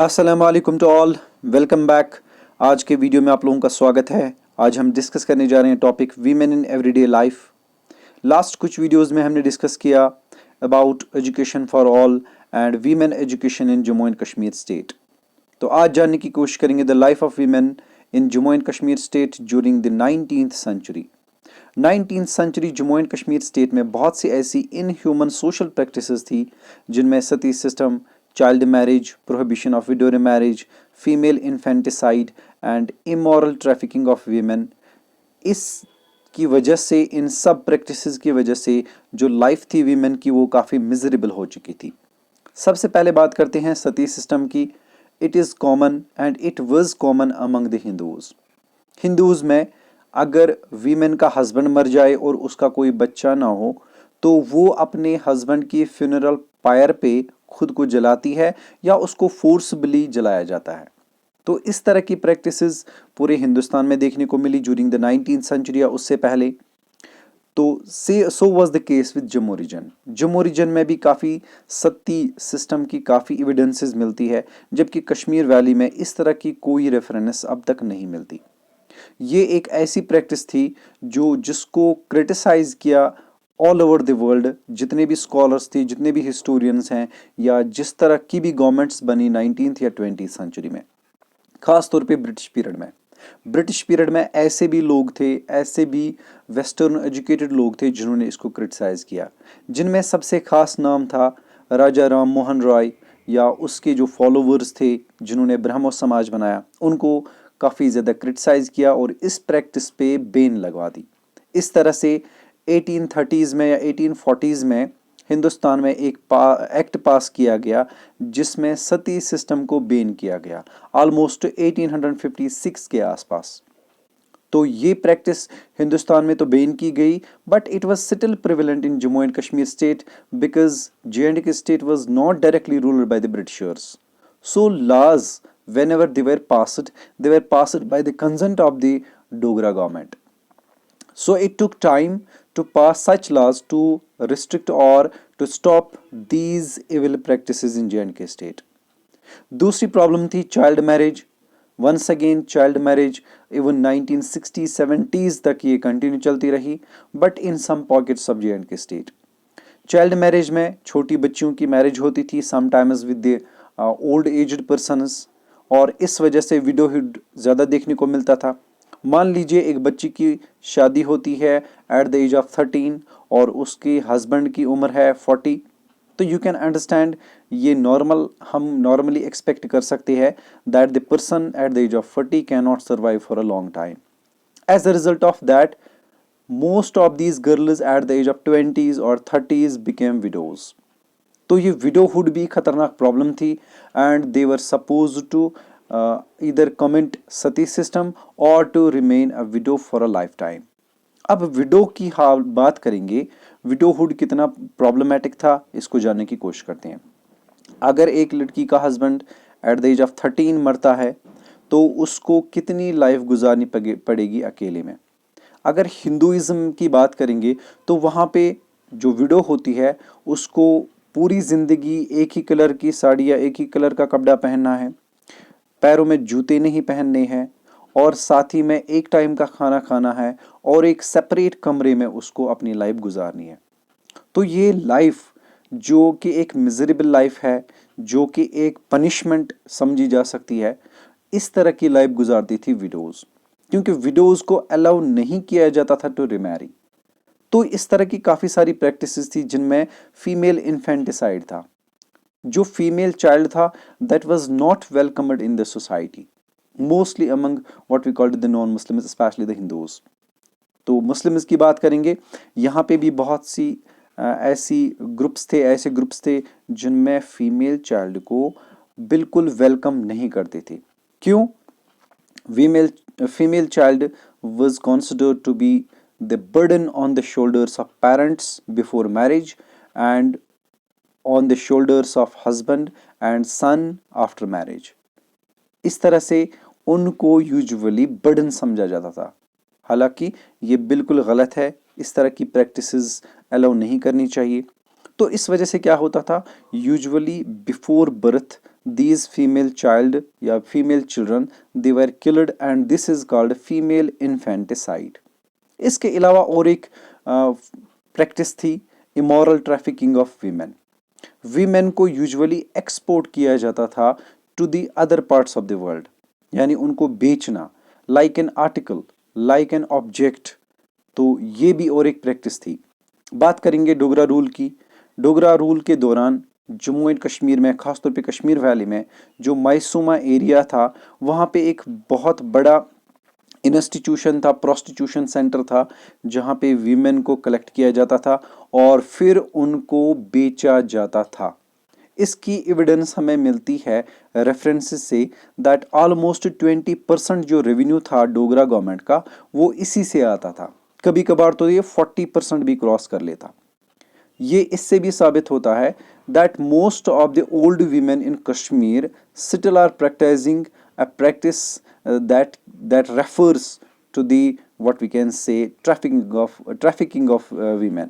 अस्सलाम वालेकुम to all, welcome back. आज के वीडियो में आप लोगों का स्वागत है। आज हम डिस्कस करने जा रहे हैं topic women in everyday life. Last कुछ वीडियोस में हमने डिस्कस किया about education for all and women education in Jammu and Kashmir state. तो आज जानने की कोशिश करेंगे the life of women in Jammu and Kashmir state during the 19th century. 19th century Jammu and Kashmir state में बहुत सी ऐसी इनह्यूमन सोशल प्रैक्टिसेस थी जिनमें sati system, child marriage, prohibition of widow marriage, female infanticide and immoral trafficking of women. इस की वजह से, इन सब प्रैक्टिसेस की वजह से जो लाइफ थी वीमेन की वो काफ़ी मिजरेबल हो चुकी थी। सबसे पहले बात करते हैं सती सिस्टम की। It is common and it was common among the Hindus में अगर वीमेन का हस्बैंड मर जाए और उसका कोई बच्चा ना हो तो वो अपने हस्बैंड की फ्यूनरल पायर पे खुद को जलाती है या उसको फोर्सबली जलाया जाता है। तो इस तरह की प्रैक्टिसेस पूरे हिंदुस्तान में देखने को मिली ड्यूरिंग द 19th सेंचुरी या उससे पहले। तो so was the case with Jammu region में भी काफ़ी सती सिस्टम की काफ़ी एविडेंसेस मिलती है, जबकि कश्मीर वैली में इस तरह की कोई रेफरेंस अब तक नहीं मिलती। ये एक ऐसी प्रैक्टिस थी जिसको क्रिटिसाइज किया ऑल ओवर द वर्ल्ड। जितने भी स्कॉलर्स थे, जितने भी हिस्टोरियंस हैं, या जिस तरह की भी गवर्नमेंट्स बनी 19th या 20th सेंचुरी में, खास तौर पे ब्रिटिश पीरियड में ऐसे भी लोग थे, ऐसे भी वेस्टर्न एजुकेटेड लोग थे जिन्होंने इसको क्रिटिसाइज किया। जिनमें सबसे खास नाम था राजा राम मोहन रॉय, या उसके जो फॉलोवर्स थे जिन्होंने ब्रह्मो समाज बनाया, उनको काफ़ी ज़्यादा क्रिटिसाइज किया और इस प्रैक्टिस पे बैन लगवा दी। इस तरह से 1830s में या 1840s में हिंदुस्तान में एक एक्ट पास किया गया जिसमें सती सिस्टम को बैन किया गया ऑलमोस्ट 1856 के आसपास। तो ये प्रैक्टिस हिंदुस्तान में तो बैन की गई, but it was still prevalent in Jammu and Kashmir state because J&K state was not directly ruled by the Britishers. So laws whenever they were passed by the consent of the Dogra government. So it took time to pass such laws to restrict or to stop these evil practices in J&K state. दूसरी problem थी child marriage. Once again child marriage even 1960s-70s तक ये continue चलती रही, but in some pockets of J&K state. Child marriage में छोटी बच्चियों की मैरिज होती थी sometimes with the old aged persons, और इस वजह से विडोहुड ज़्यादा देखने को मिलता था। मान लीजिए एक बच्ची की शादी होती है एट द एज ऑफ 13 और उसके हस्बैंड की उम्र है 40, तो यू कैन अंडरस्टैंड ये हम नॉर्मली एक्सपेक्ट कर सकते हैं that the person at the age of 40 can not survive for a long time. As a result of that most of these girls at the age of 20s और 30s became widows. तो ये widowhood भी खतरनाक problem थी and they were suppose to either commit sati system और to remain a widow for a life time. अब widow की बात करेंगे, विडोहुड कितना प्रॉब्लमेटिक था इसको जानने की कोशिश करते हैं। अगर एक लड़की का husband at the age of 13 मरता है तो उसको कितनी लाइफ गुजारनी पड़ेगी अकेले में। अगर हिंदुइज्म की बात करेंगे तो वहाँ पे जो विडो होती है उसको पूरी ज़िंदगी एक ही कलर की साड़ी या एक ही कलर का कपड़ा पहनना है, पैरों में जूते नहीं पहनने हैं, और साथ ही में एक टाइम का खाना खाना है और एक सेपरेट कमरे में उसको अपनी लाइफ गुजारनी है। तो ये लाइफ जो कि एक मिजरेबल लाइफ है, जो कि एक पनिशमेंट समझी जा सकती है, इस तरह की लाइफ गुजारती थी विडोज, क्योंकि विडोज को अलाउ नहीं किया जाता था टू रिमैरी। तो इस तरह की काफ़ी सारी प्रैक्टिसेस थी जिनमें फीमेल इन्फेंटिसाइड था। जो फीमेल चाइल्ड था that was not welcomed in the society, mostly among what we called the non Muslims, specially the Hindus. तो मुस्लिम्स की बात करेंगे, यहाँ पे भी बहुत सी ऐसे ग्रुप्स थे जिनमें फीमेल चाइल्ड को बिल्कुल वेलकम नहीं करते थे। क्यों? Female child was considered to be the burden on the shoulders of parents before marriage and on the shoulders of husband and son after marriage. इस तरह से उनको यूजुअली बर्डन समझा जाता था, हालांकि ये बिल्कुल गलत है। इस तरह की प्रैक्टिसेस अलाउ नहीं करनी चाहिए। तो इस वजह से क्या होता था, usually before birth these female child या female children they were killed and this is called female infanticide. इसके अलावा और एक प्रैक्टिस थी immoral trafficking of women. Women को यूजुअली एक्सपोर्ट किया जाता था to the other parts of the world, यानी उनको बेचना like an article, like an object. तो ये भी और एक प्रैक्टिस थी. बात करेंगे डोगरा रूल की. डोगरा रूल के दौरान जम्मू एंड कश्मीर में, खासतौर पे कश्मीर वैली में जो मायसूमा एरिया था, वहाँ पे एक बहुत बड़ा इंस्टीट्यूशन था, प्रोस्टिट्यूशन सेंटर था, जहाँ पे वीमेन को कलेक्ट किया जाता था और फिर उनको बेचा जाता था. इसकी एविडेंस हमें मिलती है रेफरेंसेस से दैट ऑलमोस्ट 20% जो रेवेन्यू था डोगरा गवर्नमेंट का वो इसी से आता था. कभी कभार तो ये 40% भी क्रॉस कर लेता. ये इससे भी साबित होता है that most of the old women in Kashmir still are practising a practice that refers to the what we can say trafficking of women.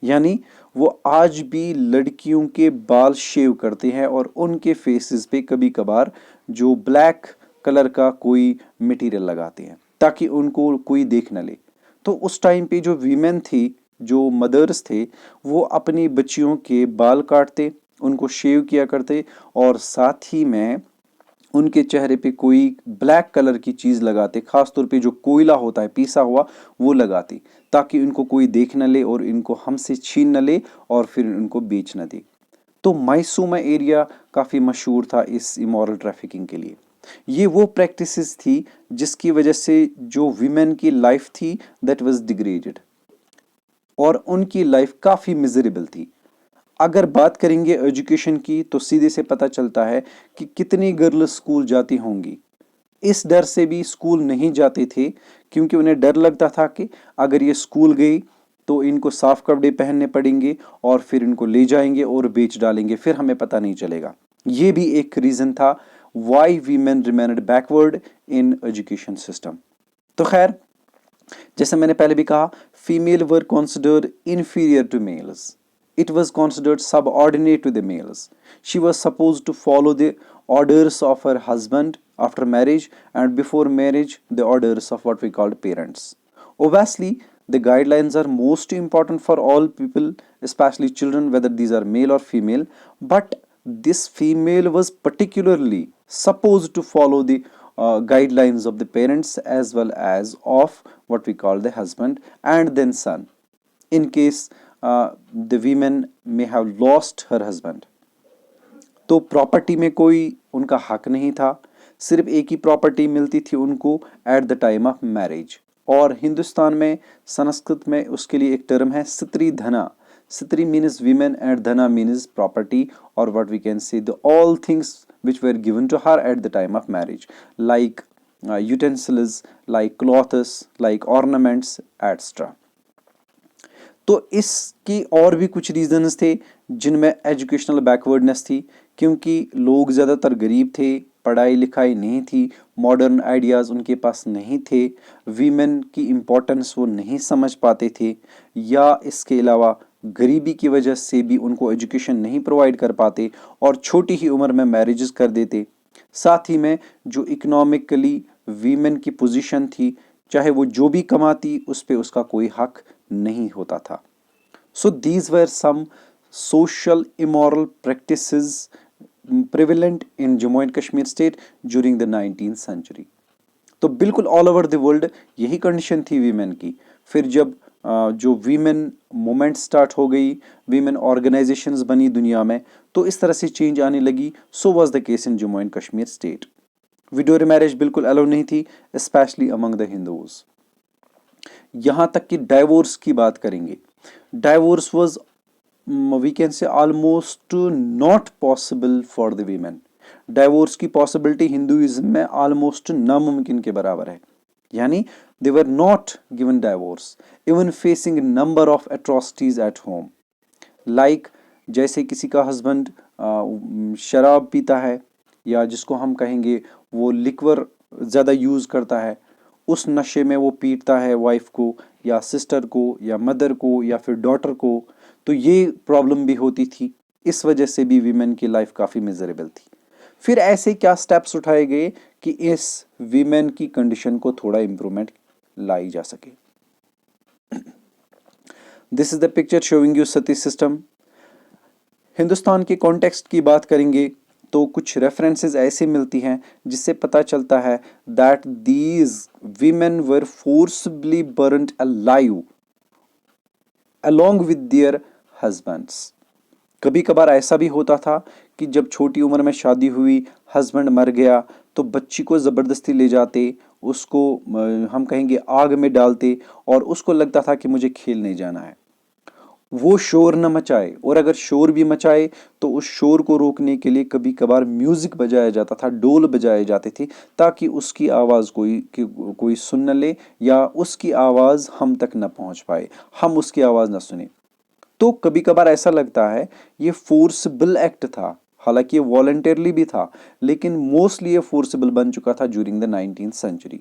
यानी वो आज भी लड़कियों के बाल शेव करते हैं और उनके फेसेस पे कभी कभार जो ब्लैक कलर का कोई मटेरियल लगाते हैं ताकि उनको कोई देख न ले. तो उस टाइम पे जो वीमेन थी, जो मदर्स थे, वो अपनी बच्चियों के बाल काटते, उनको शेव किया करते और साथ ही में उनके चेहरे पे कोई ब्लैक कलर की चीज़ लगाते, खासतौर पे जो कोयला होता है पीसा हुआ वो लगाते ताकि इनको कोई देख न ले और इनको हमसे छीन न ले और फिर इनको बेच न दे. तो मायसूमा एरिया काफ़ी मशहूर था इस इमोरल ट्रैफिकिंग के लिए. ये वो प्रैक्टिसेस थी जिसकी वजह से जो वीमेन की लाइफ थी दैट वाज डिग्रेडेड और उनकी लाइफ काफ़ी मिजरेबल थी. अगर बात करेंगे एजुकेशन की तो सीधे से पता चलता है कि कितनी गर्ल्स स्कूल जाती होंगी. इस डर से भी स्कूल नहीं जाते थे क्योंकि उन्हें डर लगता था कि अगर ये स्कूल गई तो इनको साफ कपड़े पहनने पड़ेंगे और फिर इनको ले जाएंगे और बेच डालेंगे, फिर हमें पता नहीं चलेगा. ये भी एक रीज़न था why women remained backward in education system. तो खैर, जैसे मैंने पहले भी कहा, female were considered inferior to males. It was considered subordinate to the males. She was supposed to follow the orders of her husband after marriage and before marriage the orders of what we called parents. Obviously, the guidelines are most important for all people, especially children, whether these are male or female. But this female was particularly supposed to follow the guidelines of the parents as well as of what we call the husband and then son. In case the women may have lost her husband. तो property में कोई उनका हक नहीं था, सिर्फ एक ही property मिलती थी उनको at the time of marriage. और हिंदुस्तान में संस्कृत में उसके लिए एक टर्म है stri dhana. Stri means women and dhana means property और what we can say the all things which were given to her at the time of marriage, like utensils, like clothes, like ornaments, etc. तो इसकी और भी कुछ रीजंस थे जिनमें educational backwardness थी, क्योंकि लोग ज़्यादातर गरीब थे, पढ़ाई लिखाई नहीं थी, मॉडर्न आइडियाज़ उनके पास नहीं थे, वीमेन की इम्पोर्टेंस वो नहीं समझ पाते थे, या इसके अलावा गरीबी की वजह से भी उनको एजुकेशन नहीं प्रोवाइड कर पाते और छोटी ही उम्र में मैरिजेस कर देते. साथ ही में जो इकोनॉमिकली वीमेन की पोजीशन थी, चाहे वो जो भी कमाती उस पे उसका कोई हक नहीं होता था. So these were some social immoral practices prevalent in Jammu and Kashmir state during the 19th century. तो बिल्कुल ऑल ओवर द वर्ल्ड यही कंडीशन थी वीमेन की. फिर जब जो वीमेन मूवमेंट स्टार्ट हो गई, वीमेन ऑर्गेनाइजेशंस बनी दुनिया में, तो इस तरह से चेंज आने लगी. सो was the case in Jammu and Kashmir state. Window marriage बिल्कुल अलाउ नहीं थी, स्पेशली अमंग द हिंदूज. यहाँ तक कि डाइवोर्स की बात करेंगे. Divorce was we can say almost not possible for the women. Divorce की पॉसिबिलिटी हिंदुइज्म में ऑलमोस्ट नामुमकिन के बराबर है. यानी they were not given divorce, even facing a number of atrocities at home. Like जैसे किसी का हस्बैंड शराब पीता है, या जिसको हम कहेंगे वो लिक्वर ज़्यादा यूज़ करता है, उस नशे में वो पीटता है वाइफ को या सिस्टर को या मदर को या फिर डॉटर को, तो ये प्रॉब्लम भी होती थी. इस वजह से भी वीमेन की लाइफ काफ़ी मिजरेबल थी. फिर ऐसे क्या स्टेप्स उठाए गए कि इस वीमेन की कंडीशन को थोड़ा इंप्रूवमेंट लाई जा सके। This is the picture showing you Sati system. Hindustan के कॉन्टेक्स्ट की बात करेंगे तो कुछ रेफरेंसेस ऐसे मिलती हैं जिससे पता चलता है that these women were forcibly burned alive along with their husbands। कभी कभार ऐसा भी होता था कि जब छोटी उम्र में शादी हुई, हस्बैंड मर गया, तो बच्ची को ज़बरदस्ती ले जाते, उसको हम कहेंगे आग में डालते, और उसको लगता था कि मुझे खेलने जाना है। वो शोर न मचाए, और अगर शोर भी मचाए तो उस शोर को रोकने के लिए कभी कभार म्यूजिक बजाया जाता था, डोल बजाए जाते थे, ताकि उसकी आवाज़ कोई सुन न ले, या उसकी आवाज़ हम तक न पहुंच पाए, हम उसकी आवाज़ न सुने। तो कभी कभार ऐसा लगता है ये फोर्सबल एक्ट था, हालांकि ये वॉलंटियरली भी था, लेकिन मोस्टली ये फोर्सबल बन चुका था ड्यूरिंग द 19th सेंचुरी।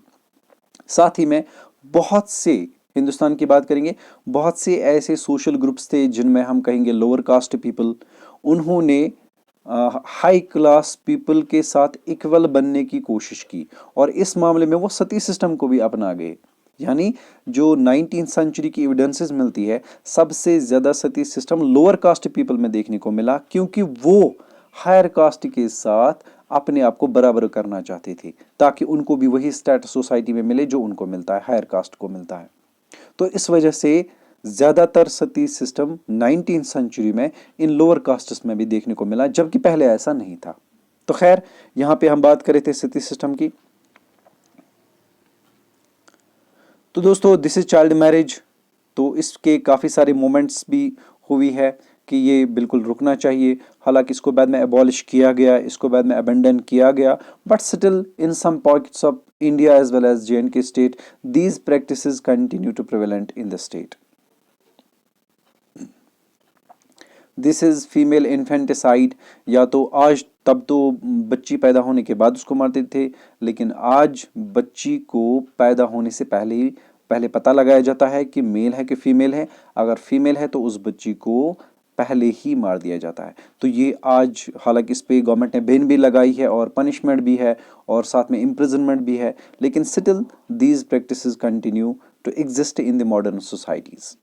साथ ही में बहुत से, हिंदुस्तान की बात करेंगे, बहुत से ऐसे सोशल ग्रुप्स थे जिनमें हम कहेंगे लोअर कास्ट पीपल, उन्होंने हाई क्लास पीपल के साथ इक्वल बनने की कोशिश की, और इस मामले में वो सती सिस्टम को भी अपना गए। यानी जो 19th सेंचुरी की एविडेंसेस मिलती है, सबसे ज़्यादा सती सिस्टम लोअर कास्ट पीपल में देखने को मिला, क्योंकि वो हायर कास्ट के साथ अपने आप को बराबर करना चाहते थे, ताकि उनको भी वही स्टेटस सोसाइटी में मिले जो उनको मिलता है, हायर कास्ट को मिलता है। तो इस वजह से ज़्यादातर सती सिस्टम 19th सेंचुरी में इन लोअर कास्ट्स में भी देखने को मिला, जबकि पहले ऐसा नहीं था। तो खैर, यहाँ पे हम बात कर रहे थे सती सिस्टम की। तो दोस्तों, दिस इज चाइल्ड मैरिज। तो इसके काफ़ी सारे मोमेंट्स भी हुई है कि ये बिल्कुल रुकना चाहिए, हालांकि इसको बाद में एबॉलिश किया गया, इसको बाद में अबेंडन किया गया, but still in some pockets of India as well as J&K state these practices continue to prevalent in the state. This is female infanticide. या तो आज, तब तो बच्ची पैदा होने के बाद उसको मारते थे, लेकिन आज बच्ची को पैदा होने से पहले पता लगाया जाता है कि मेल है कि फीमेल है। अगर फीमेल है तो उस बच्ची को पहले ही मार दिया जाता है। तो ये आज, हालांकि इस पे गवर्नमेंट ने बैन भी लगाई है और पनिशमेंट भी है और साथ में इम्प्रिजनमेंट भी है, लेकिन still these practices continue to exist in the modern societies.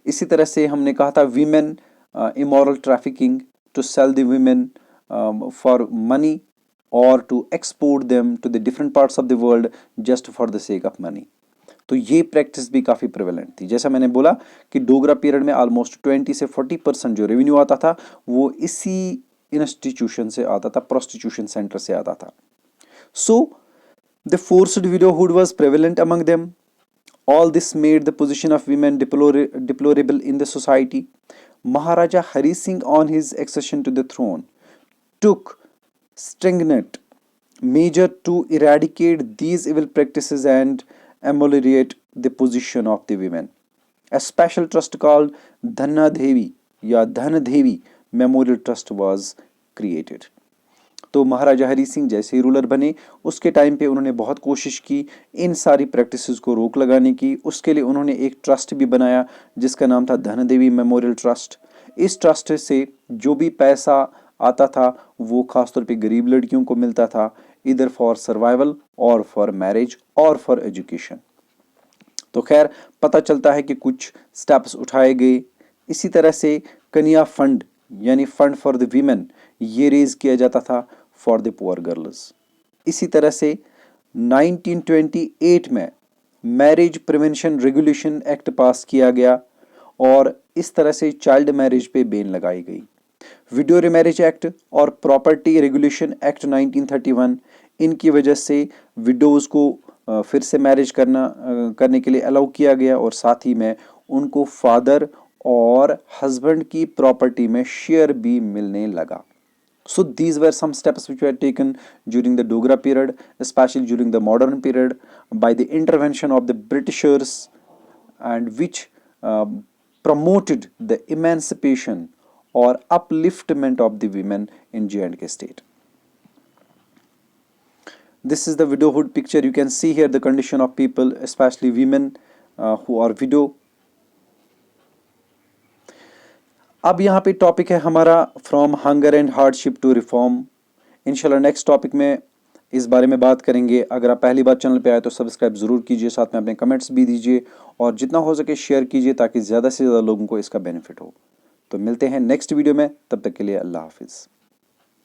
इसी तरह से हमने कहा था women immoral trafficking, to sell the women for money और to export them to the different parts of the world just for the sake of money. तो ये practice भी काफ़ी प्रिवेलेंट थी। जैसा मैंने बोला कि डोगरा पीरियड में ऑलमोस्ट 20 से 40% जो रेवेन्यू आता था वो इसी इंस्टीट्यूशन से आता था, प्रोस्टिट्यूशन सेंटर से आता था। So the forced widowhood was prevalent among them. All this made the position of women deplorable in the society. Maharaja Hari Singh, on his accession to the throne, took stringent measure to eradicate these evil practices and ameliorate the position of the women. A special trust called Dhanna Devi या धन देवी memorial trust was created. तो महाराजा हरी सिंह जैसे ही ruler बने, उसके time पे उन्होंने बहुत कोशिश की इन सारी प्रैक्टिसेस को रोक लगाने की। उसके लिए उन्होंने एक ट्रस्ट भी बनाया जिसका नाम था धन देवी मेमोरियल ट्रस्ट। इस ट्रस्ट से जो भी पैसा आता था वो खासतौर पे गरीब लड़कियों को मिलता था, इधर फॉर सर्वाइवल और फॉर मैरिज और फॉर एजुकेशन। तो खैर, पता चलता है कि कुछ स्टेप्स उठाए गए। इसी तरह से कन्या फंड यानी फंड फॉर द वीमेन, ये रेज किया जाता था फॉर द पुअर गर्ल्स। इसी तरह से 1928 में मैरिज प्रिवेंशन रेगुलेशन एक्ट पास किया गया और इस तरह से चाइल्ड मैरिज पे बैन लगाई गई। विडो रिमैरिज एक्ट और प्रॉपर्टी रेगुलेशन एक्ट 1931, इनकी वजह से विडोज को फिर से मैरिज करने के लिए अलाउ किया गया और साथ ही में उनको फादर और हस्बैंड की प्रॉपर्टी में शेयर भी मिलने लगा। So these were some steps which were taken during the Dogra period, especially during the modern period, by the intervention of the Britishers, and which promoted the emancipation or upliftment of the women in J&K state. This is the widowhood picture. You can see here the condition of people, especially women who are widow. अब यहाँ पे topic है हमारा from hunger and hardship to reform. इंशाल्लाह next topic में इस बारे में बात करेंगे। अगर आप पहली बार चैनल पे आए तो सब्सक्राइब ज़रूर कीजिए, साथ में अपने कमेंट्स भी दीजिए और जितना हो सके शेयर कीजिए ताकि ज़्यादा से ज़्यादा लोगों को इसका बेनिफिट हो। तो मिलते हैं नेक्स्ट वीडियो में, तब तक के लिए अल्लाह हाफिज़।